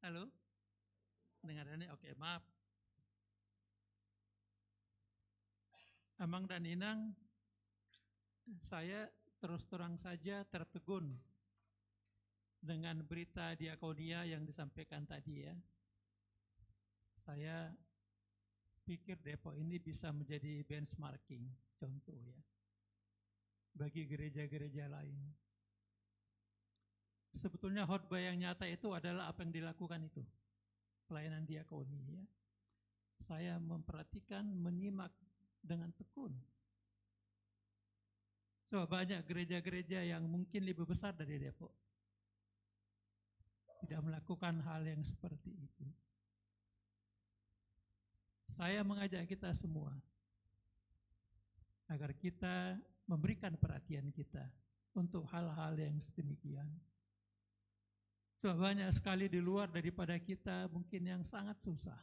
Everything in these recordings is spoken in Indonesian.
Halo, dengarannya oke, maaf. Amang dan Inang, saya terus terang saja tertegun dengan berita diakonia yang disampaikan tadi ya. Saya pikir Depok ini bisa menjadi benchmarking, contoh ya, bagi gereja-gereja lain. Sebetulnya khotbah yang nyata itu adalah apa yang dilakukan itu, pelayanan diakoni ya. Saya memperhatikan, menyimak dengan tekun. So, banyak gereja-gereja yang mungkin lebih besar dari Depok tidak melakukan hal yang seperti itu. Saya mengajak kita semua agar kita memberikan perhatian kita untuk hal-hal yang sedemikian. So, banyak sekali di luar daripada kita mungkin yang sangat susah.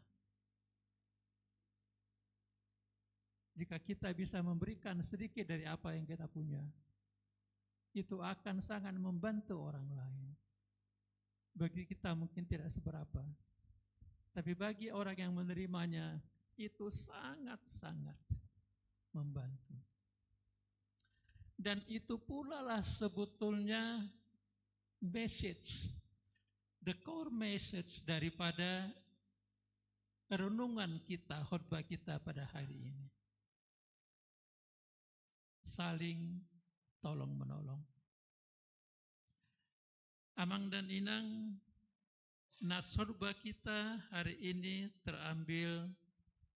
Jika kita bisa memberikan sedikit dari apa yang kita punya, itu akan sangat membantu orang lain. Bagi kita mungkin tidak seberapa, tapi bagi orang yang menerimanya, itu sangat-sangat membantu. Dan itu pula lah sebetulnya message, the core message daripada renungan kita, khotbah kita pada hari ini. Saling tolong menolong. Amang dan Inang, nas khotbah kita hari ini terambil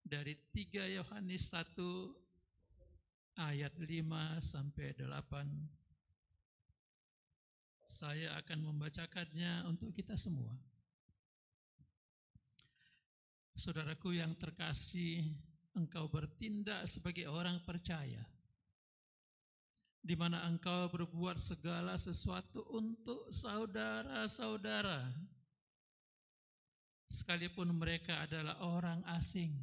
dari 3 Yohanes 1 ayat 5 sampai 8. Saya akan membacakannya untuk kita semua. Saudaraku yang terkasih, engkau bertindak sebagai orang percaya, di mana engkau berbuat segala sesuatu untuk saudara-saudara, sekalipun mereka adalah orang asing.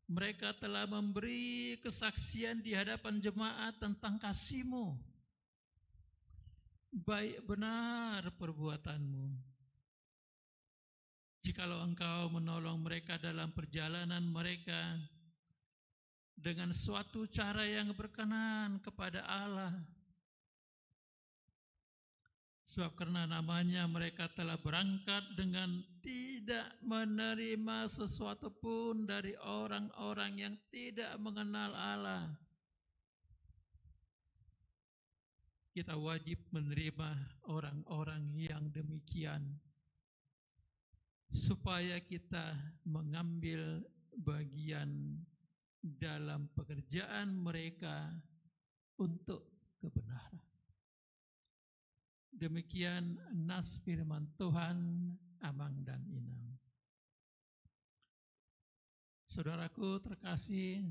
Mereka telah memberi kesaksian di hadapan jemaat tentang kasih-Mu. Baik benar perbuatanmu. Jikalau engkau menolong mereka dalam perjalanan mereka dengan suatu cara yang berkenan kepada Allah. Sebab karena namanya mereka telah berangkat dengan tidak menerima sesuatu pun dari orang-orang yang tidak mengenal Allah. Kita wajib menerima orang-orang yang demikian, supaya kita mengambil bagian dalam pekerjaan mereka untuk kebenaran. Demikian nas firman Tuhan, Amang dan Inang. Saudaraku terkasih,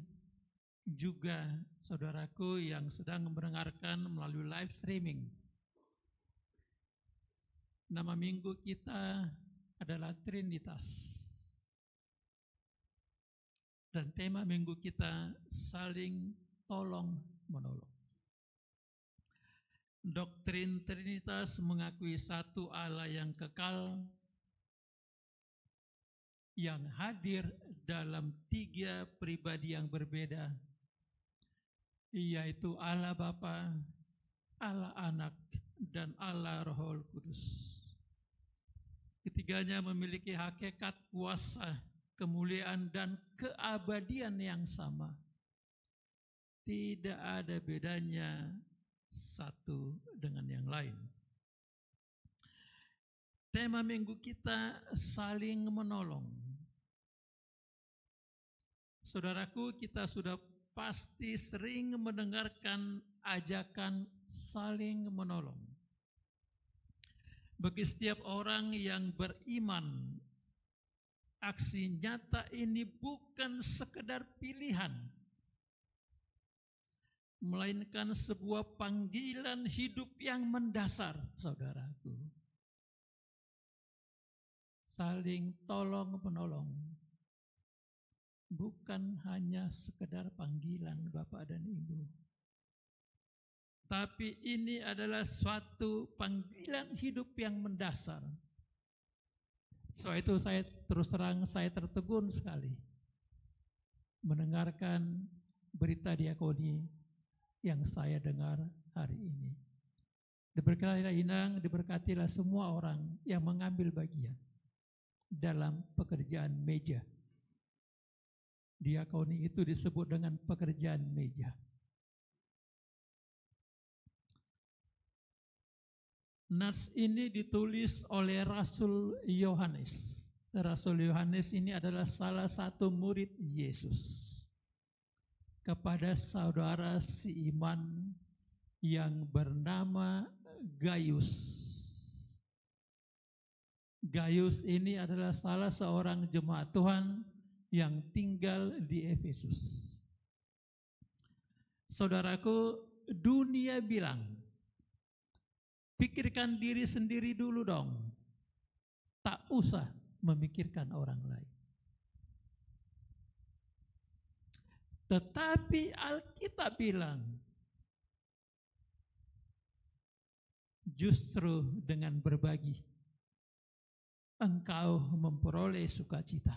juga saudaraku yang sedang mendengarkan melalui live streaming. Nama minggu kita adalah Trinitas. Dan tema minggu kita saling tolong menolong. Doktrin Trinitas mengakui satu Allah yang kekal, yang hadir dalam 3 pribadi yang berbeda, yaitu Allah Bapa, Allah Anak, dan Allah Roh Kudus. Ketiganya memiliki hakikat, kuasa, kemuliaan, dan keabadian yang sama. Tidak ada bedanya satu dengan yang lain. Tema minggu kita saling menolong. Saudaraku, kita sudah pasti sering mendengarkan ajakan saling menolong. Bagi setiap orang yang beriman, aksi nyata ini bukan sekedar pilihan, melainkan sebuah panggilan hidup yang mendasar, saudaraku. Saling tolong menolong bukan hanya sekedar panggilan Bapak dan Ibu, tapi ini adalah suatu panggilan hidup yang mendasar. Soal itu saya terus terang saya tertegun sekali mendengarkan berita diakoni yang saya dengar hari ini. Diberkatilah Inang, diberkatilah semua orang yang mengambil bagian dalam pekerjaan meja. Diakoni itu disebut dengan pekerjaan meja. Nats ini ditulis oleh Rasul Yohanes. Rasul Yohanes ini adalah salah satu murid Yesus kepada saudara seiman yang bernama Gaius. Gaius ini adalah salah seorang jemaat Tuhan yang tinggal di Efesus. Saudaraku, dunia bilang, pikirkan diri sendiri dulu dong. Tak usah memikirkan orang lain. Tetapi Alkitab bilang, justru dengan berbagi, engkau memperoleh sukacita.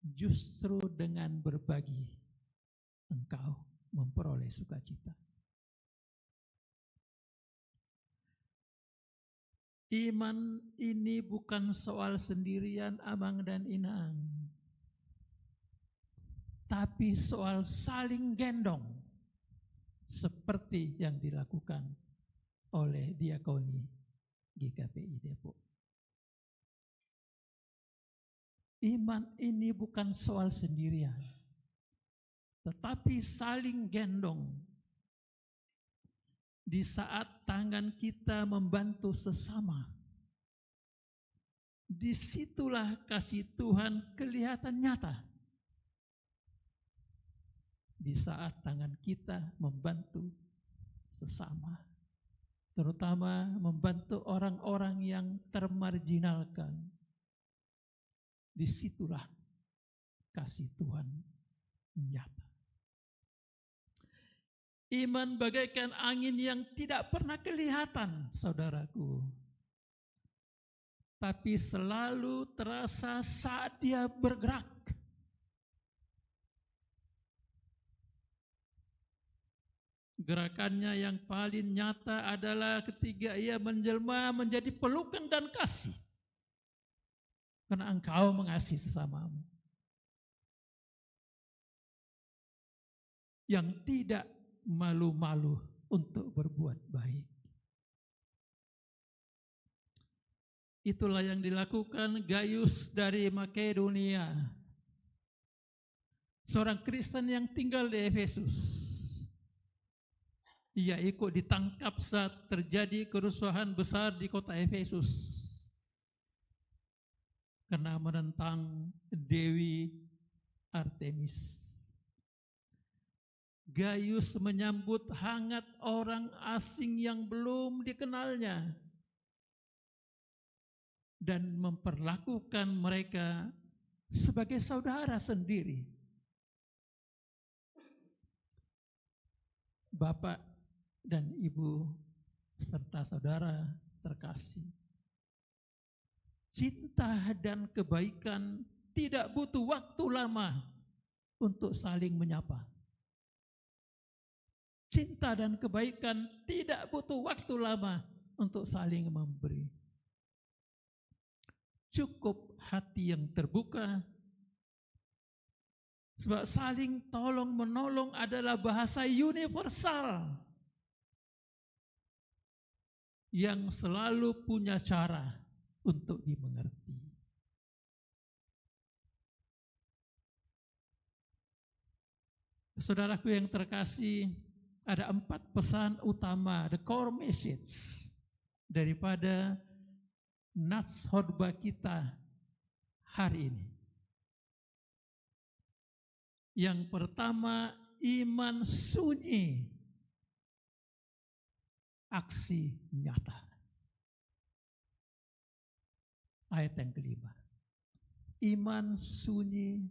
Justru dengan berbagi, engkau memperoleh sukacita. Iman ini bukan soal sendirian Abang dan Inang, tapi soal saling gendong, seperti yang dilakukan oleh diakoni GKPI Depok. Iman ini bukan soal sendirian, tetapi saling gendong. Di saat tangan kita membantu sesama, disitulah kasih Tuhan kelihatan nyata. Di saat tangan kita membantu sesama, terutama membantu orang-orang yang termarginalkan, disitulah kasih Tuhan nyata. Iman bagaikan angin yang tidak pernah kelihatan, saudaraku. Tapi selalu terasa saat dia bergerak. Gerakannya yang paling nyata adalah ketika ia menjelma menjadi pelukan dan kasih. Karena engkau mengasihi sesamamu. Yang tidak malu-malu untuk berbuat baik. Itulah yang dilakukan Gaius dari Makedonia, seorang Kristen yang tinggal di Efesus. Ia ikut ditangkap saat terjadi kerusuhan besar di kota Efesus karena menentang Dewi Artemis. Gaius menyambut hangat orang asing yang belum dikenalnya dan memperlakukan mereka sebagai saudara sendiri. Bapak dan Ibu serta saudara terkasih, cinta dan kebaikan tidak butuh waktu lama untuk saling menyapa. Cinta dan kebaikan tidak butuh waktu lama untuk saling memberi. Cukup hati yang terbuka, sebab saling tolong menolong adalah bahasa universal yang selalu punya cara untuk dimengerti. Saudaraku yang terkasih, ada 4 pesan utama, the core message daripada nats khotbah kita hari ini. Yang pertama, iman sunyi, aksi nyata. Ayat yang kelima, iman sunyi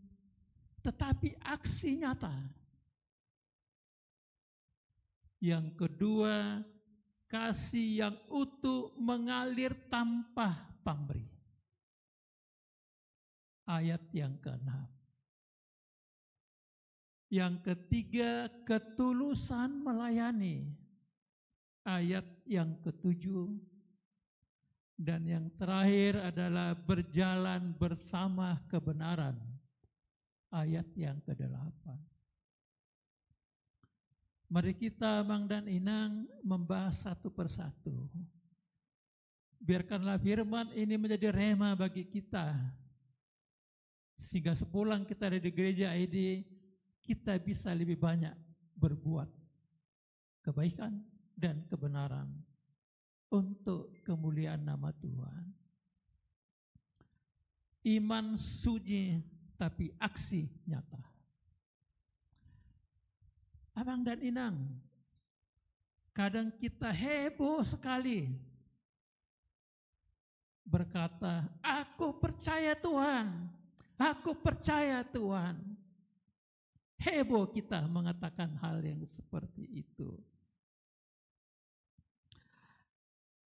tetapi aksi nyata. Yang kedua, kasih yang utuh mengalir tanpa pamrih. Ayat yang ke-6. Yang ketiga, ketulusan melayani. Ayat yang ke-7. Dan yang terakhir adalah berjalan bersama kebenaran. Ayat yang ke-8. Mari kita, Mang dan Inang, membahas satu persatu. Biarkanlah firman ini menjadi rema bagi kita. Sehingga sepulang kita dari gereja ini, kita bisa lebih banyak berbuat kebaikan dan kebenaran untuk kemuliaan nama Tuhan. Iman suci tapi aksi nyata. Abang dan Inang, kadang kita heboh sekali berkata, aku percaya Tuhan, aku percaya Tuhan. Heboh kita mengatakan hal yang seperti itu.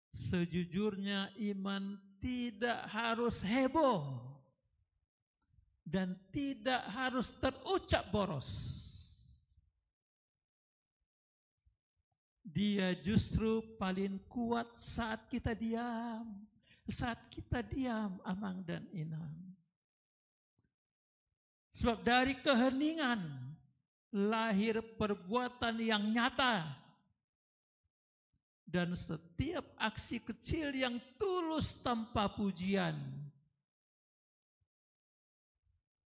Sejujurnya iman tidak harus heboh dan tidak harus terucap boros. Dia justru paling kuat saat kita diam. Saat kita diam, Amang dan Inang. Sebab dari keheningan lahir perbuatan yang nyata. Dan setiap aksi kecil yang tulus tanpa pujian.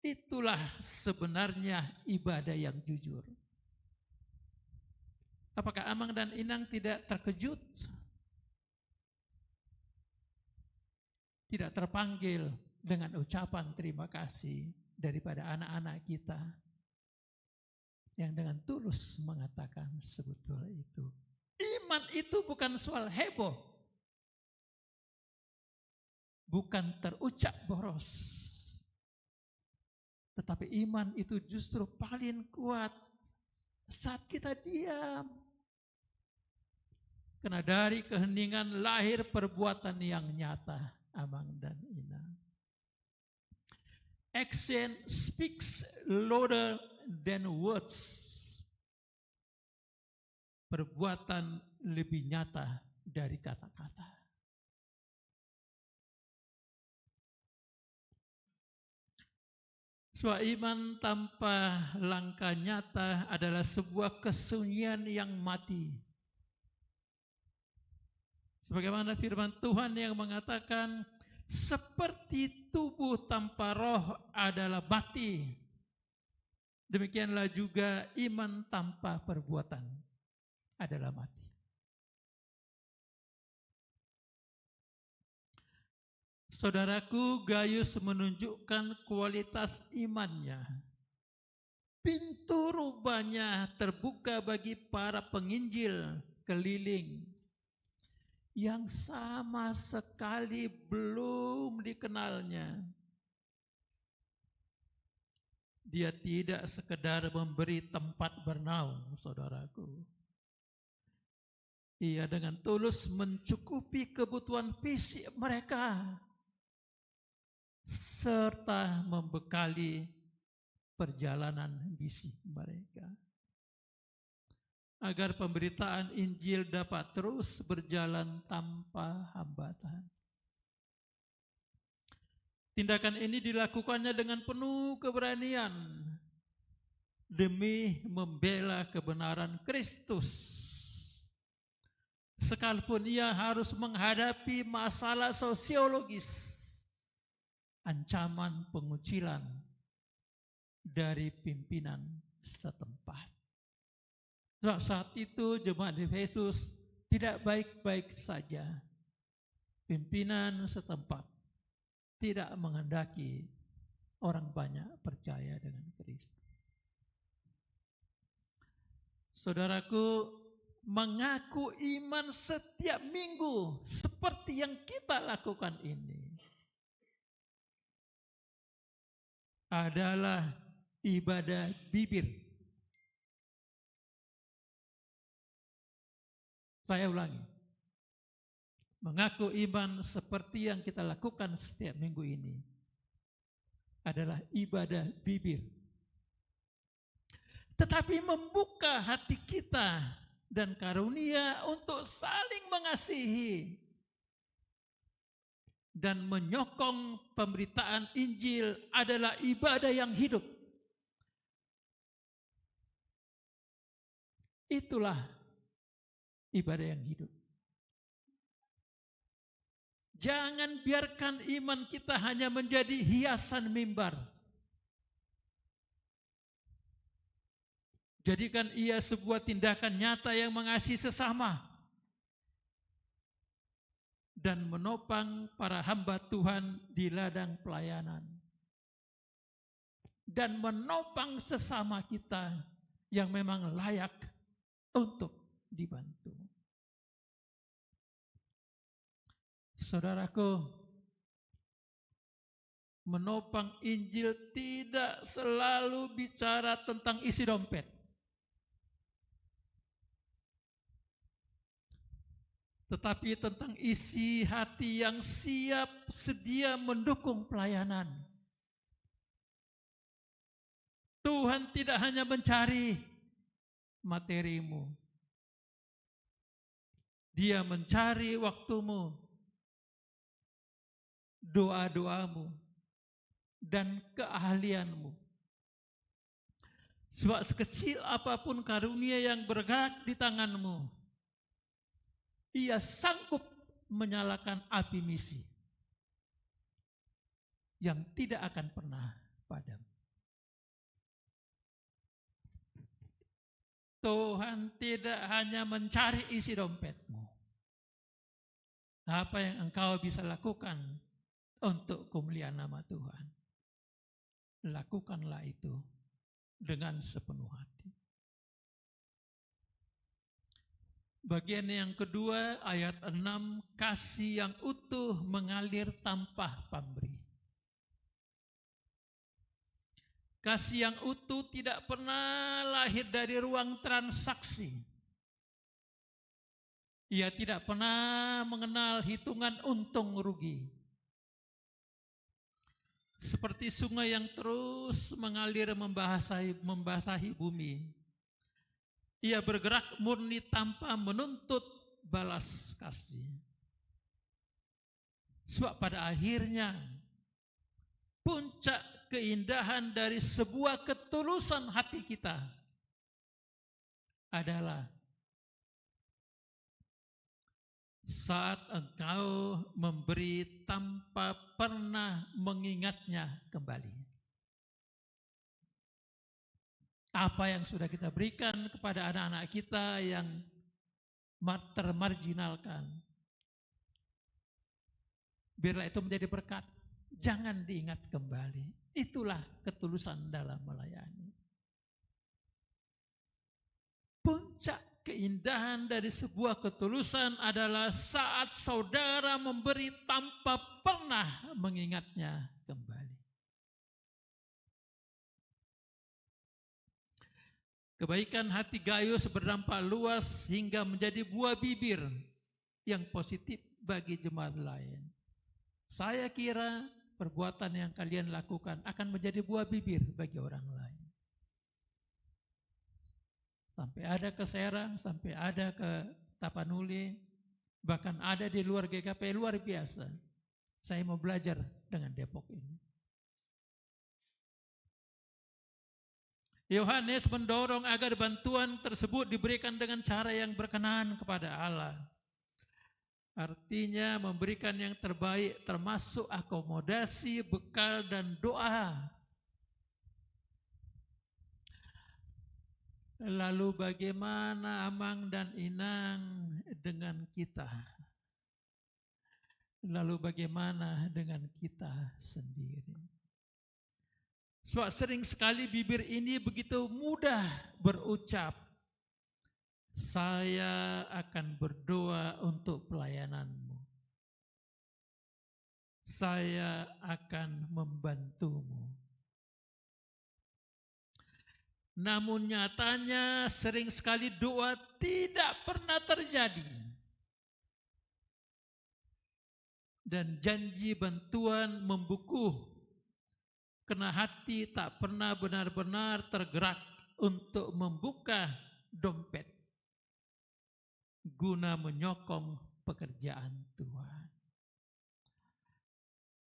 Itulah sebenarnya ibadah yang jujur. Apakah Amang dan Inang tidak terkejut? Tidak terpanggil dengan ucapan terima kasih daripada anak-anak kita yang dengan tulus mengatakan sebetul itu. Iman itu bukan soal heboh, bukan terucap boros, tetapi iman itu justru paling kuat saat kita diam. Karena dari keheningan lahir perbuatan yang nyata, Amang dan Inang. Action speaks louder than words. Perbuatan lebih nyata dari kata-kata. Sebab iman tanpa langkah nyata adalah sebuah kesunyian yang mati. Sebagaimana firman Tuhan yang mengatakan, seperti tubuh tanpa roh adalah mati. Demikianlah juga iman tanpa perbuatan adalah mati. Saudaraku, Gayus menunjukkan kualitas imannya. Pintu rubahnya terbuka bagi para penginjil keliling yang sama sekali belum dikenalnya. Dia tidak sekedar memberi tempat bernaung, saudaraku. Ia dengan tulus mencukupi kebutuhan fisik mereka, serta membekali perjalanan misi mereka. Agar pemberitaan Injil dapat terus berjalan tanpa hambatan. Tindakan ini dilakukannya dengan penuh keberanian demi membela kebenaran Kristus. Sekalipun ia harus menghadapi masalah sosiologis, ancaman pengucilan dari pimpinan setempat. Saat itu jemaat Efesus tidak baik-baik saja. Pimpinan setempat tidak menghendaki orang banyak percaya dengan Kristus. Saudaraku, mengaku iman setiap minggu seperti yang kita lakukan ini adalah ibadah bibir. Saya ulangi, mengaku iman seperti yang kita lakukan setiap minggu ini adalah ibadah bibir. Tetapi membuka hati kita dan karunia untuk saling mengasihi dan menyokong pemberitaan Injil adalah ibadah yang hidup. Itulah ibadah yang hidup. Jangan biarkan iman kita hanya menjadi hiasan mimbar. Jadikan ia sebuah tindakan nyata yang mengasihi sesama dan menopang para hamba Tuhan di ladang pelayanan. Dan menopang sesama kita yang memang layak untuk dibantu. Saudaraku, menopang Injil tidak selalu bicara tentang isi dompet. Tetapi tentang isi hati yang siap sedia mendukung pelayanan. Tuhan tidak hanya mencari materimu. Dia mencari waktumu, doa-doamu, dan keahlianmu. Sebab sekecil apapun karunia yang bergerak di tanganmu, ia sanggup menyalakan api misi yang tidak akan pernah padam. Tuhan tidak hanya mencari isi dompetmu. Apa yang engkau bisa lakukan untuk kemuliaan nama Tuhan, lakukanlah itu dengan sepenuh hati. Bagian yang kedua, ayat 6, kasih yang utuh mengalir tanpa pamrih. Kasih yang utuh tidak pernah lahir dari ruang transaksi. Ia tidak pernah mengenal hitungan untung rugi. Seperti sungai yang terus mengalir membasahi bumi. Ia bergerak murni tanpa menuntut balas kasih. Sebab pada akhirnya puncak keindahan dari sebuah ketulusan hati kita adalah saat engkau memberi tanpa pernah mengingatnya kembali. Apa yang sudah kita berikan kepada anak-anak kita yang termarginalkan, biarlah itu menjadi berkat. Jangan diingat kembali. Itulah ketulusan dalam melayani. Puncak keindahan dari sebuah ketulusan adalah saat saudara memberi tanpa pernah mengingatnya kembali. Kebaikan hati Gaius berdampak luas hingga menjadi buah bibir yang positif bagi jemaat lain. Saya kira perbuatan yang kalian lakukan akan menjadi buah bibir bagi orang lain. Sampai ada ke Serang, sampai ada ke Tapanuli, bahkan ada di luar GKP, luar biasa. Saya mau belajar dengan Depok ini. Yohanes mendorong agar bantuan tersebut diberikan dengan cara yang berkenan kepada Allah. Artinya memberikan yang terbaik termasuk akomodasi, bekal, dan doa. Lalu bagaimana Amang dan Inang dengan kita? Lalu bagaimana dengan kita sendiri? Sebab sering sekali bibir ini begitu mudah berucap, saya akan berdoa untuk pelayananmu. Saya akan membantumu. Namun nyatanya sering sekali doa tidak pernah terjadi. dan janji bantuan membukuh, karena hati tak pernah benar-benar tergerak untuk membuka dompet guna menyokong pekerjaan Tuhan.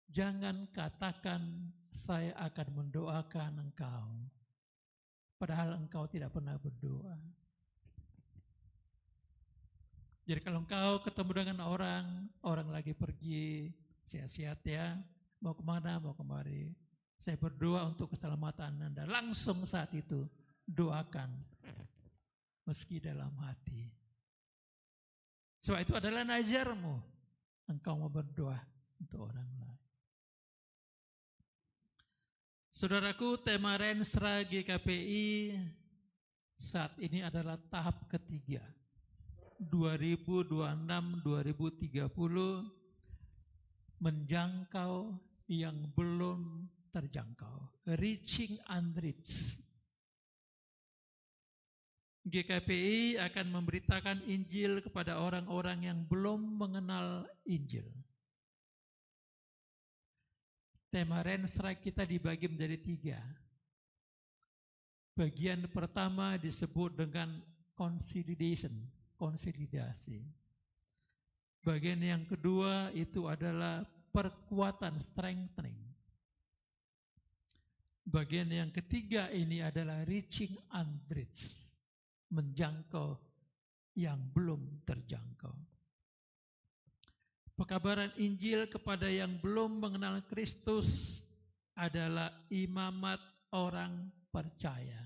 Jangan katakan saya akan mendoakan engkau, padahal engkau tidak pernah berdoa. Jadi kalau engkau ketemu dengan orang lagi pergi, sehat-sehat ya, mau kemana, mau kemari, saya berdoa untuk keselamatan Anda. Langsung saat itu doakan, meski dalam hati. Sebab itu adalah najarmu, engkau mau berdoa untuk orang lain. Saudaraku, tema Renstra GKPI saat ini adalah tahap ketiga, 2026-2030, menjangkau yang belum terjangkau, reaching unreached. GKPI akan memberitakan Injil kepada orang-orang yang belum mengenal Injil. Tema Renstra kita dibagi menjadi 3. Bagian pertama disebut dengan konsolidasi. Bagian yang kedua itu adalah perkuatan, strengthening. Bagian yang ketiga ini adalah reaching unreached, menjangkau yang belum terjangkau. Pekabaran Injil kepada yang belum mengenal Kristus adalah imamat orang percaya.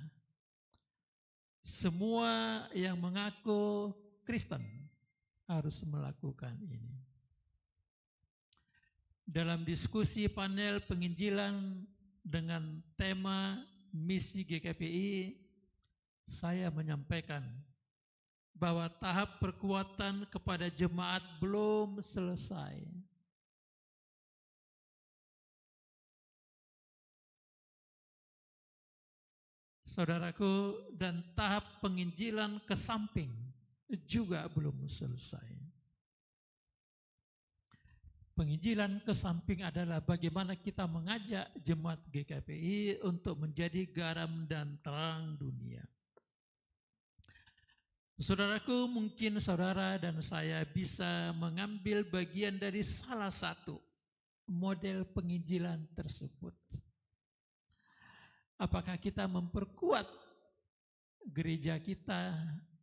Semua yang mengaku Kristen harus melakukan ini. Dalam diskusi panel penginjilan dengan tema misi GKPI, saya menyampaikan bahwa tahap perkuatan kepada jemaat belum selesai. Saudaraku, dan tahap penginjilan ke samping juga belum selesai. Penginjilan ke samping adalah bagaimana kita mengajak jemaat GKPI untuk menjadi garam dan terang dunia. Saudaraku, mungkin saudara dan saya bisa mengambil bagian dari salah satu model penginjilan tersebut. Apakah kita memperkuat gereja kita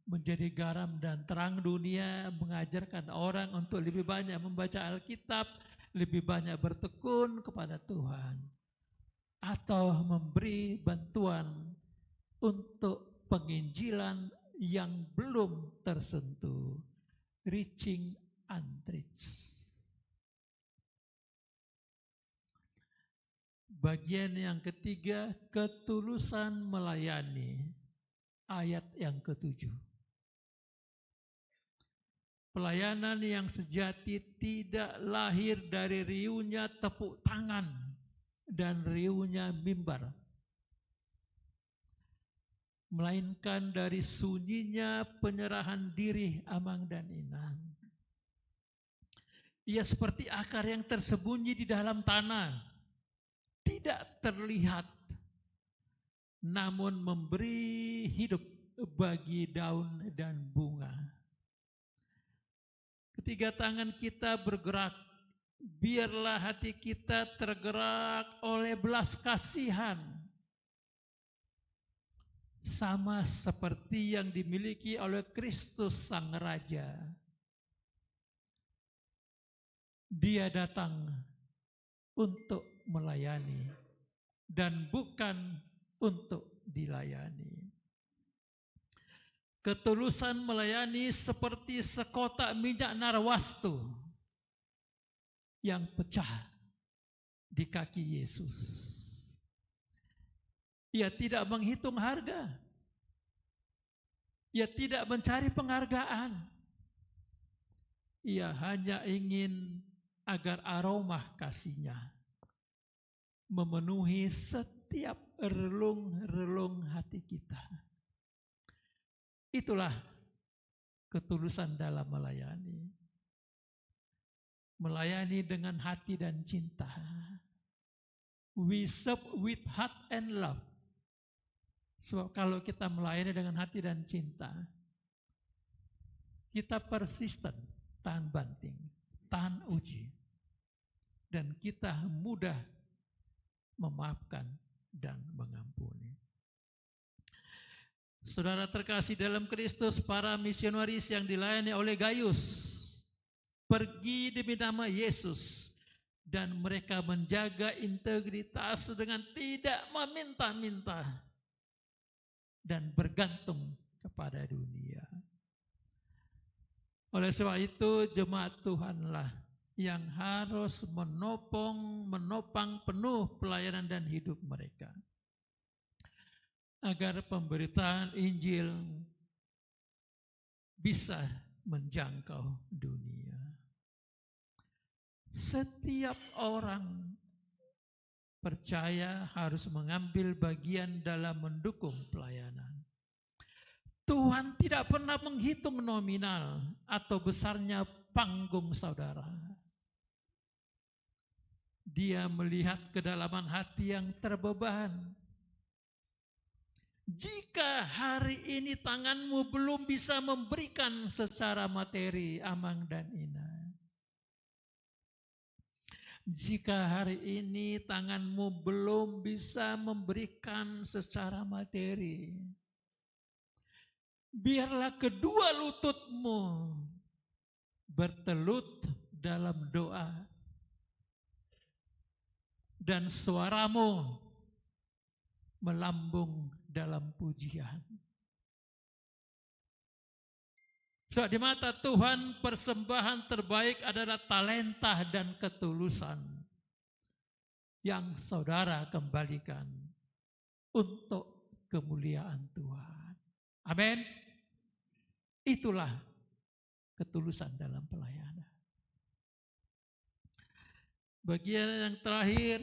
menjadi garam dan terang dunia, mengajarkan orang untuk lebih banyak membaca Alkitab, lebih banyak bertekun kepada Tuhan, atau memberi bantuan untuk penginjilan yang belum tersentuh, reaching unreached. Bagian yang ketiga, ketulusan melayani, ayat yang ke-7. Pelayanan yang sejati tidak lahir dari riuhnya tepuk tangan dan riuhnya mimbar, melainkan dari sunyinya penyerahan diri amang dan inang. Ia seperti akar yang tersembunyi di dalam tanah, tidak terlihat, namun memberi hidup bagi daun dan bunga. Ketika tangan kita bergerak, biarlah hati kita tergerak oleh belas kasihan, sama seperti yang dimiliki oleh Kristus Sang Raja. Dia datang untuk melayani dan bukan untuk dilayani. Ketulusan melayani seperti sekotak minyak narwastu yang pecah di kaki Yesus. Ia tidak menghitung harga. Ia tidak mencari penghargaan. Ia hanya ingin agar aroma kasihnya memenuhi setiap relung-relung hati kita. Itulah ketulusan dalam melayani. melayani dengan hati dan cinta. We serve with heart and love. Sebab kalau kita melayani dengan hati dan cinta, kita persisten, tahan banting, tahan uji, dan kita mudah memaafkan dan mengampuni. Saudara terkasih dalam Kristus, para misionaris yang dilayani oleh Gaius pergi demi nama Yesus, dan mereka menjaga integritas dengan tidak meminta-minta dan bergantung kepada dunia. Oleh sebab itu, jemaat Tuhanlah yang harus menopang penuh pelayanan dan hidup mereka, agar pemberitaan Injil bisa menjangkau dunia. Setiap orang percaya harus mengambil bagian dalam mendukung pelayanan. Tuhan tidak pernah menghitung nominal atau besarnya panggung saudara. Dia melihat kedalaman hati yang terbeban. Jika hari ini tanganmu belum bisa memberikan secara materi, Amang dan Ina. Jika hari ini tanganmu belum bisa memberikan secara materi, biarlah kedua lututmu bertelut dalam doa dan suaramu melambung dalam pujian. So, di mata Tuhan, persembahan terbaik adalah talenta dan ketulusan yang saudara kembalikan untuk kemuliaan Tuhan. Amin. Itulah ketulusan dalam pelayanan. Bagian yang terakhir,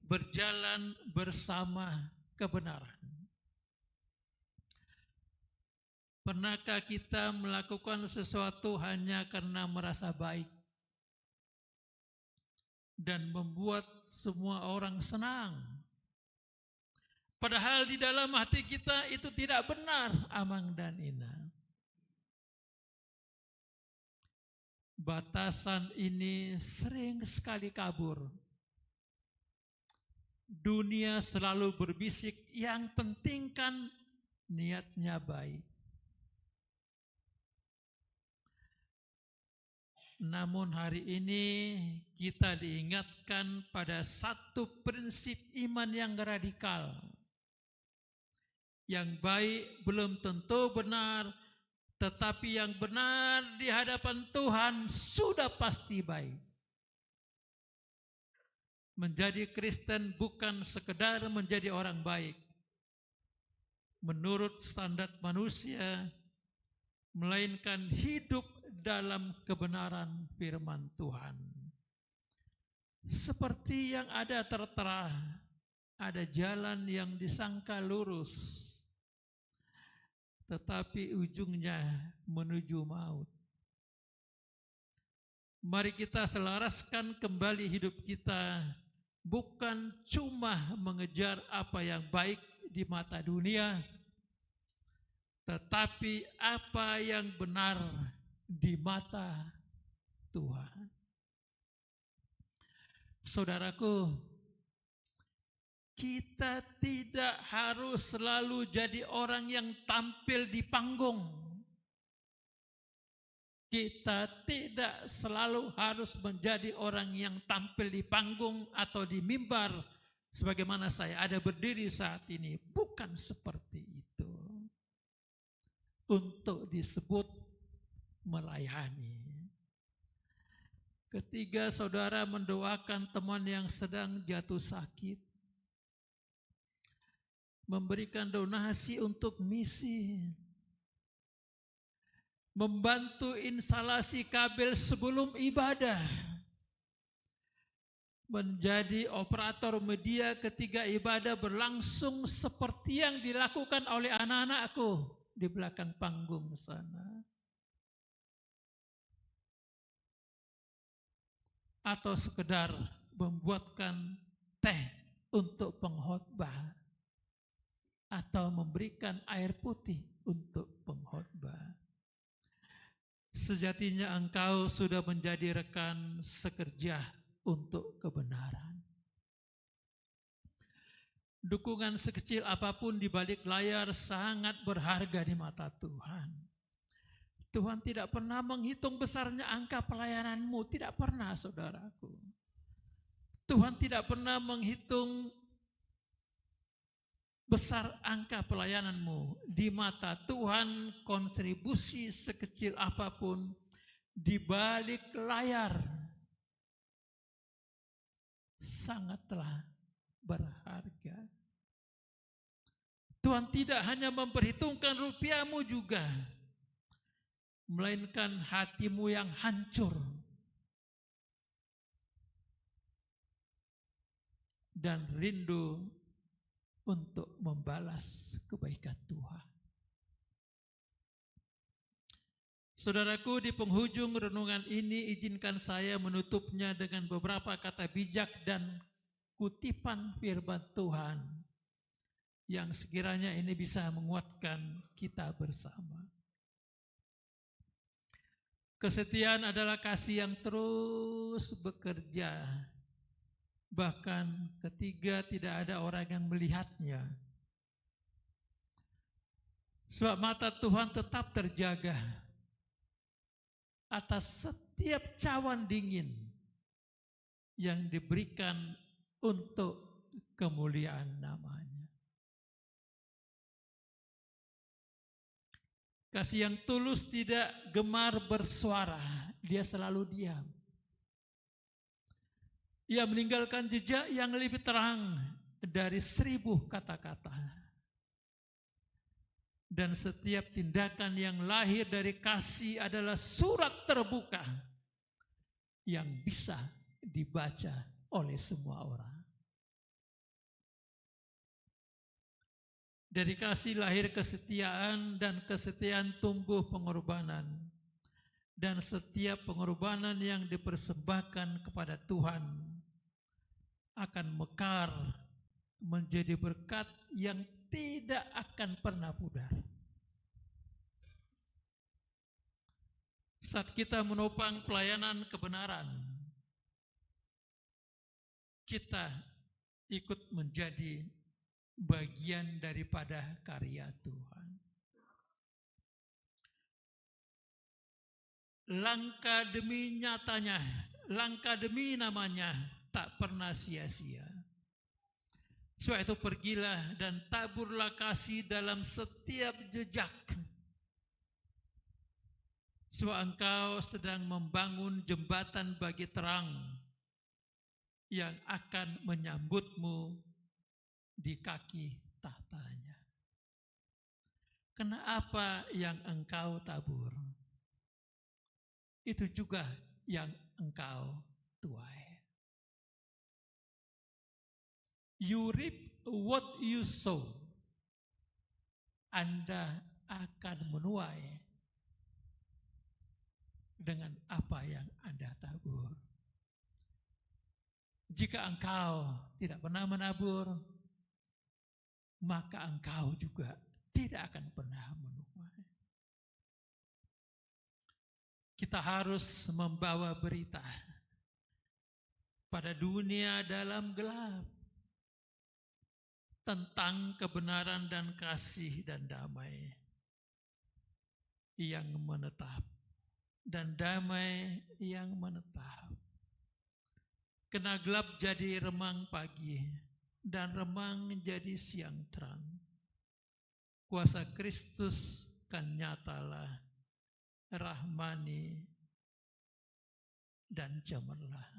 berjalan bersama kebenaran. Pernahkah kita melakukan sesuatu hanya karena merasa baik dan membuat semua orang senang? Padahal di dalam hati kita itu tidak benar, Amang dan Ina. Batasan ini sering sekali kabur. Dunia selalu berbisik, yang penting kan niatnya baik. Namun hari ini kita diingatkan pada satu prinsip iman yang radikal. Yang baik belum tentu benar, tetapi yang benar di hadapan Tuhan sudah pasti baik. Menjadi Kristen bukan sekedar menjadi orang baik menurut standar manusia, melainkan hidup dalam kebenaran firman Tuhan. Seperti yang ada tertera, ada jalan yang disangka lurus, tetapi ujungnya menuju maut. Mari kita selaraskan kembali hidup kita, bukan cuma mengejar apa yang baik di mata dunia, tetapi apa yang benar di mata Tuhan. Saudaraku, kita tidak harus selalu jadi orang yang tampil di panggung. Kita tidak selalu harus menjadi orang yang tampil di panggung atau di mimbar sebagaimana saya ada berdiri saat ini. Bukan seperti itu. Untuk disebut melayani. Ketiga, saudara mendoakan teman yang sedang jatuh sakit. Memberikan donasi untuk misi. Membantu instalasi kabel sebelum ibadah. Menjadi operator media ketika ibadah berlangsung seperti yang dilakukan oleh anak-anakku di belakang panggung sana. atau sekedar membuatkan teh untuk pengkhotbah atau memberikan air putih untuk pengkhotbah. Sejatinya engkau sudah menjadi rekan sekerja untuk kebenaran. Dukungan sekecil apapun di balik layar sangat berharga di mata Tuhan. Tuhan tidak pernah menghitung besarnya angka pelayananmu, tidak pernah saudaraku. Tuhan tidak pernah menghitung besar angka pelayananmu. Di mata Tuhan, kontribusi sekecil apapun di balik layar sangatlah berharga. Tuhan tidak hanya memperhitungkan rupiahmu juga, melainkan hatimu yang hancur dan rindu untuk membalas kebaikan Tuhan. Saudaraku, di penghujung renungan ini izinkan saya menutupnya dengan beberapa kata bijak dan kutipan firman Tuhan yang sekiranya ini bisa menguatkan kita bersama. Kesetiaan adalah kasih yang terus bekerja, bahkan ketika tidak ada orang yang melihatnya. Sebab mata Tuhan tetap terjaga atas setiap cawan dingin yang diberikan untuk kemuliaan namanya. Kasih yang tulus tidak gemar bersuara, dia selalu diam. Ia meninggalkan jejak yang lebih terang dari 1000 kata-kata. Dan setiap tindakan yang lahir dari kasih adalah surat terbuka yang bisa dibaca oleh semua orang. Dari kasih lahir kesetiaan, dan kesetiaan tumbuh pengorbanan. Dan setiap pengorbanan yang dipersembahkan kepada Tuhan akan mekar menjadi berkat yang tidak akan pernah pudar. Saat kita menopang pelayanan kebenaran, kita ikut menjadi bagian daripada karya Tuhan. Langkah demi nyatanya, langkah demi namanya tak pernah sia-sia. Sebab itu pergilah dan taburlah kasih dalam setiap jejak. Sebab engkau sedang membangun jembatan bagi terang yang akan menyambutmu di kaki tahtanya. Kenapa yang engkau tabur, itu juga yang engkau tuai. You reap what you sow. Anda akan menuai dengan apa yang Anda tabur. Jika engkau tidak pernah menabur, maka engkau juga tidak akan pernah menuai. Kita harus membawa berita pada dunia dalam gelap tentang kebenaran dan kasih dan damai yang menetap, dan damai yang menetap. Kena gelap jadi remang pagi, dan remang jadi siang terang. Kuasa Kristus kan nyatalah, rahmani dan cemerlang.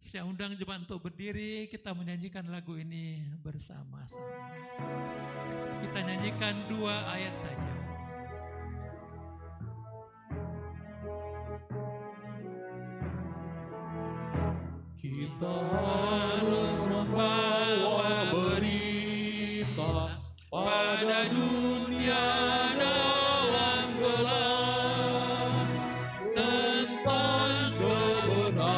Saya undang jemaat untuk berdiri, kita menyanyikan lagu ini bersama-sama. Kita nyanyikan 2 ayat saja. Kita harus membawa berita pada dunia dalam gelap tentang kebenaran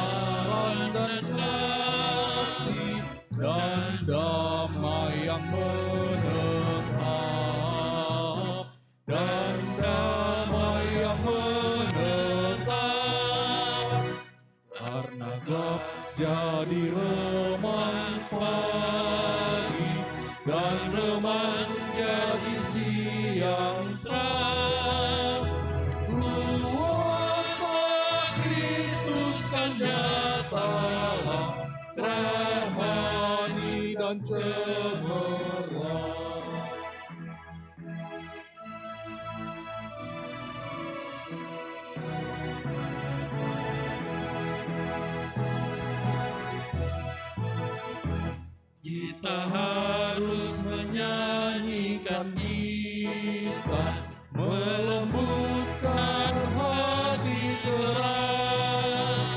menguatkan kita, melembutkan hati keras,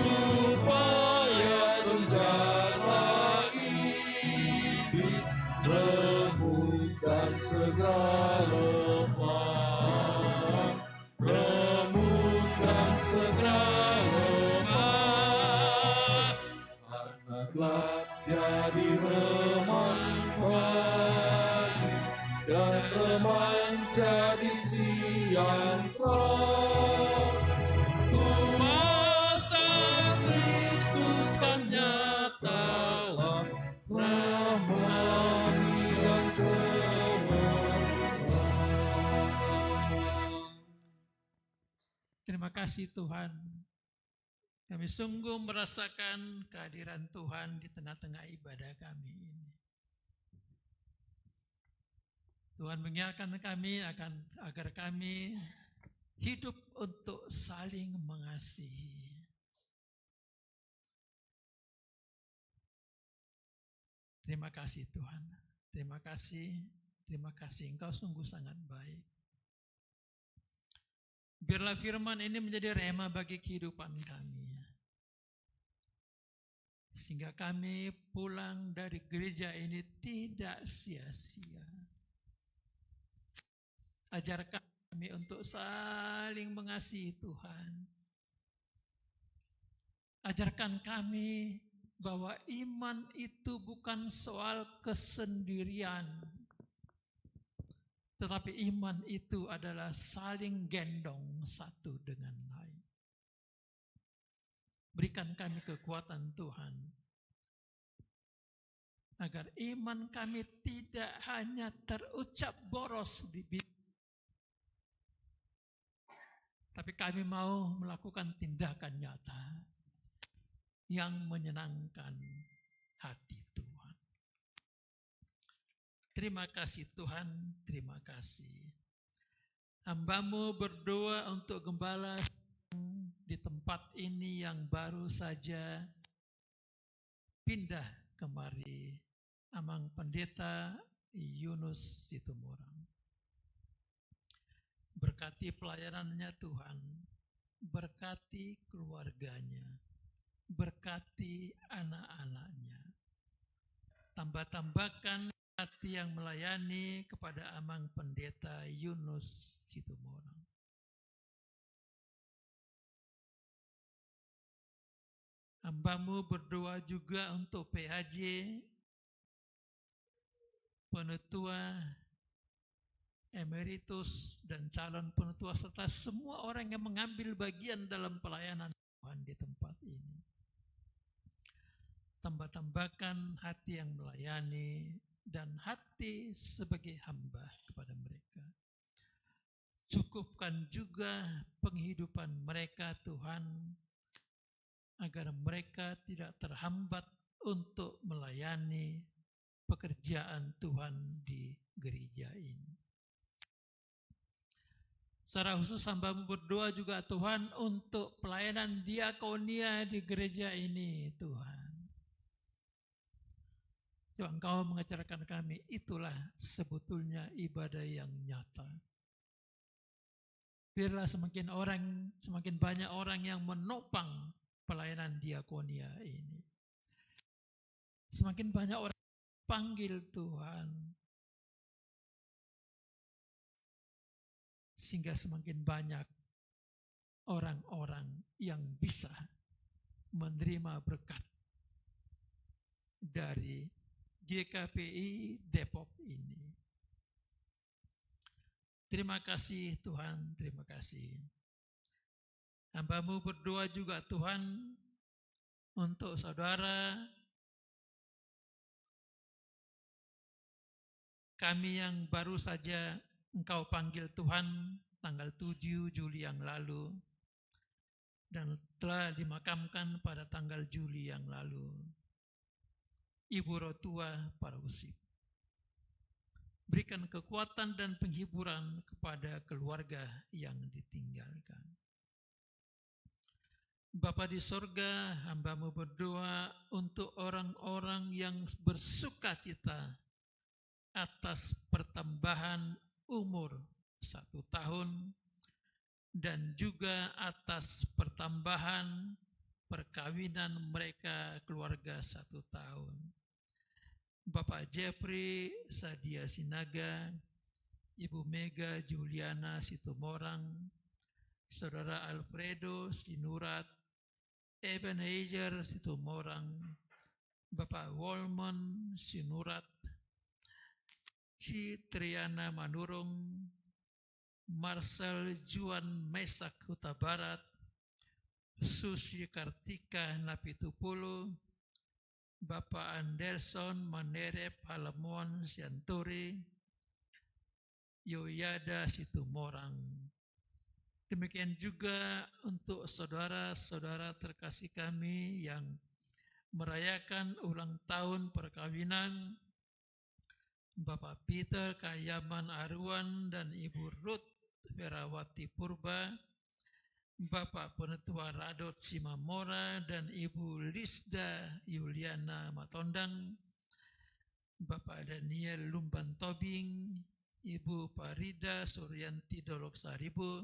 supaya senjata iblis remukkan segera lepas, remukkan segera lepas, karena gelap jadi remang pagi dan remang jadi siang terang. Kuasa Kristus kan nyatalah, ramai yang cemerlang. Terima kasih Tuhan. Kami sungguh merasakan kehadiran Tuhan di tengah-tengah ibadah kami ini. Tuhan mengingatkan kami agar kami hidup untuk saling mengasihi. Terima kasih Tuhan. Terima kasih. Engkau sungguh sangat baik. Biarlah firman ini menjadi rema bagi kehidupan kami. Sehingga kami pulang dari gereja ini tidak sia-sia. Ajarkan kami untuk saling mengasihi Tuhan. Ajarkan kami bahwa iman itu bukan soal kesendirian, tetapi iman itu adalah saling gendong satu dengan lain. Berikan kami kekuatan Tuhan, agar iman kami tidak hanya terucap boros di bibir, tapi kami mau melakukan tindakan nyata yang menyenangkan hati Tuhan. Terima kasih Tuhan, terima kasih. Hamba-Mu berdoa untuk gembala di tempat ini yang baru saja pindah kemari, Amang Pendeta Yunus Situmorang. Berkati pelayanannya Tuhan, berkati keluarganya, berkati anak-anaknya. Tambah-tambahkan hati yang melayani kepada Amang Pendeta Yunus Situmorang. Hamba-Mu berdoa juga untuk PHJ, penetua, emeritus, dan calon penetua, serta semua orang yang mengambil bagian dalam pelayanan Tuhan di tempat ini. Tambah-tambahkan hati yang melayani dan hati sebagai hamba kepada mereka. Cukupkan juga penghidupan mereka Tuhan, agar mereka tidak terhambat untuk melayani pekerjaan Tuhan di gereja ini. Secara khusus hamba-Mu berdoa juga Tuhan untuk pelayanan diakonia di gereja ini Tuhan. Coba Engkau mengajarkan kami, itulah sebetulnya ibadah yang nyata. Biarlah semakin banyak orang yang menopang pelayanan diakonia ini. Semakin banyak orang panggil Tuhan, sehingga semakin banyak orang-orang yang bisa menerima berkat dari GKPI Depok ini. Terima kasih Tuhan, terima kasih. Hamba-Mu berdoa juga Tuhan untuk saudara kami yang baru saja Engkau panggil Tuhan tanggal 7 Juli yang lalu dan telah dimakamkan pada tanggal Juli yang lalu. Ibu Rotua Parusip. Berikan kekuatan dan penghiburan kepada keluarga yang ditinggalkan. Bapa di sorga, hamba-Mu berdoa untuk orang-orang yang bersuka cita atas pertambahan umur 1 tahun dan juga atas pertambahan perkawinan mereka keluarga 1 tahun. Bapak Jeffrey Sadia Sinaga, Ibu Mega Juliana Situmorang, Saudara Alfredo Sinurat, Ebenezer Situmorang, Bapak Wolman Sinurat, Citriana Manurung, Marcel Juan Mesak Huta Barat, Susi Kartika Napitupulu, Bapak Anderson Manerep Halamuan Sianturi, Yoyada Situmorang. Demikian juga untuk saudara-saudara terkasih kami yang merayakan ulang tahun perkawinan, Bapak Peter Kayaman Arwan dan Ibu Ruth Ferawati Purba, Bapak Penetua Radot Simamora dan Ibu Lisda Yuliana Matondang, Bapak Daniel Lumban Tobing, Ibu Farida Suryanti Dolok Saribu,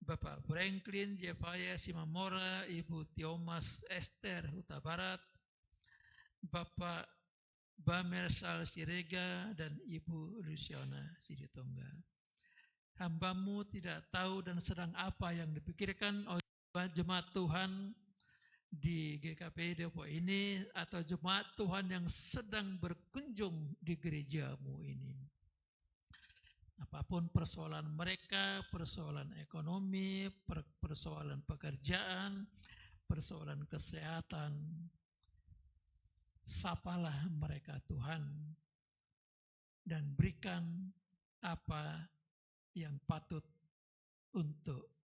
Bapak Franklin Jepaya Simamora, Ibu Tiomas Esther Huta Barat, Bapak Bamersal Sirega dan Ibu Luciana Siditongga. Hambamu tidak tahu dan sedang apa yang dipikirkan oleh jemaat Tuhan di GKP Depok ini atau jemaat Tuhan yang sedang berkunjung di gerejamu ini. Apapun persoalan mereka, persoalan ekonomi, persoalan pekerjaan, persoalan kesehatan, sapalah mereka Tuhan dan berikan apa yang patut untuk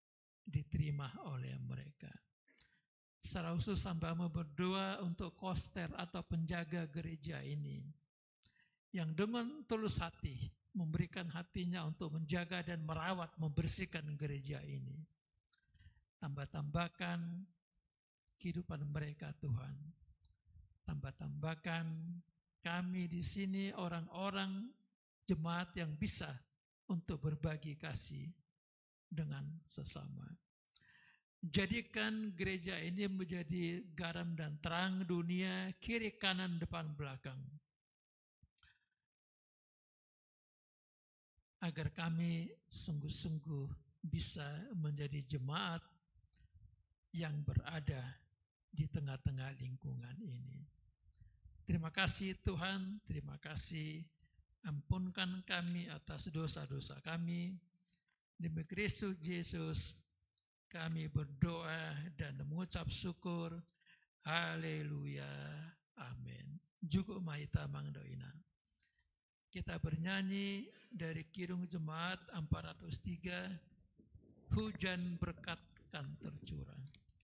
diterima oleh mereka. Secara khusus hambamu berdoa untuk koster atau penjaga gereja ini yang dengan tulus hati memberikan hatinya untuk menjaga dan merawat, membersihkan gereja ini. Tambah-tambahkan kehidupan mereka Tuhan. Tambah-tambahkan kami di sini orang-orang jemaat yang bisa untuk berbagi kasih dengan sesama. Jadikan gereja ini menjadi garam dan terang dunia, kiri kanan depan belakang. Agar kami sungguh-sungguh bisa menjadi jemaat yang berada di tengah-tengah lingkungan ini. Terima kasih Tuhan, terima kasih. Ampunkan kami atas dosa-dosa kami. Demi Kristus Yesus kami berdoa dan mengucap syukur. Haleluya. Amin. Juga mahita mangdoina. Kita bernyanyi dari Kidung Jemaat 403, Hujan Berkat kan tercurah.